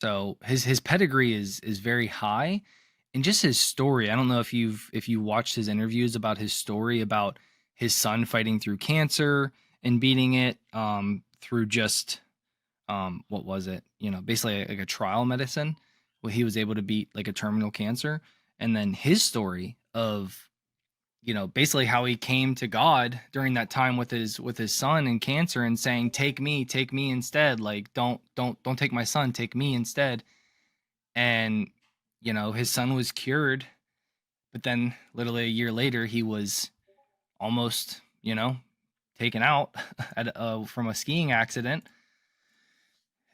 So his pedigree is very high, and just his story. I don't know if you watched his interviews about his story about his son fighting through cancer and beating it through just what was it? You know, basically like a trial medicine where he was able to beat like a terminal cancer, and then his story of basically how he came to God during that time with his son and cancer and saying, take me instead. Like, don't take my son, take me instead." And, his son was cured, but then literally a year later, he was almost, taken out from a skiing accident.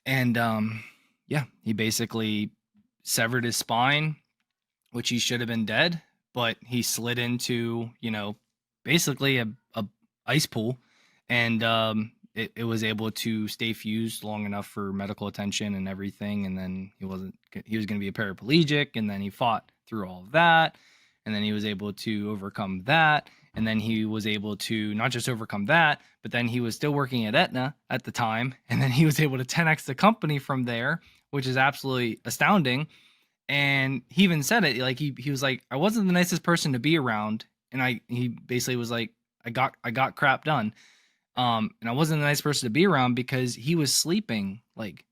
And, yeah, he basically severed his spine, which he should have been dead, but he slid into, basically a ice pool, and it was able to stay fused long enough for medical attention and everything. And then he was going to be a paraplegic, and then he fought through all of that, and then he was able to overcome that. And then he was able to not just overcome that, but then he was still working at Aetna at the time, and then he was able to 10x the company from there, which is absolutely astounding. And he even said it, like he was like, I wasn't the nicest person to be around, and he basically was like, I got crap done. And I wasn't the nice person to be around because he was sleeping like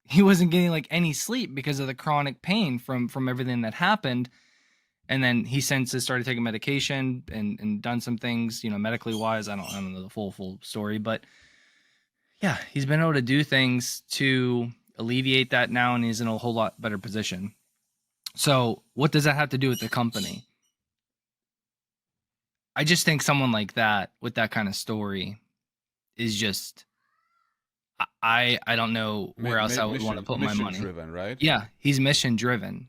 he wasn't getting like any sleep because of the chronic pain from everything that happened. And then he since has started taking medication and done some things, medically wise. I don't know the full story, but yeah, he's been able to do things to alleviate that now, and he's in a whole lot better position. So, what does that have to do with the company? I just think someone like that with that kind of story is just I don't know where else I would want to put my mission money. driven, right? Yeah, he's mission driven.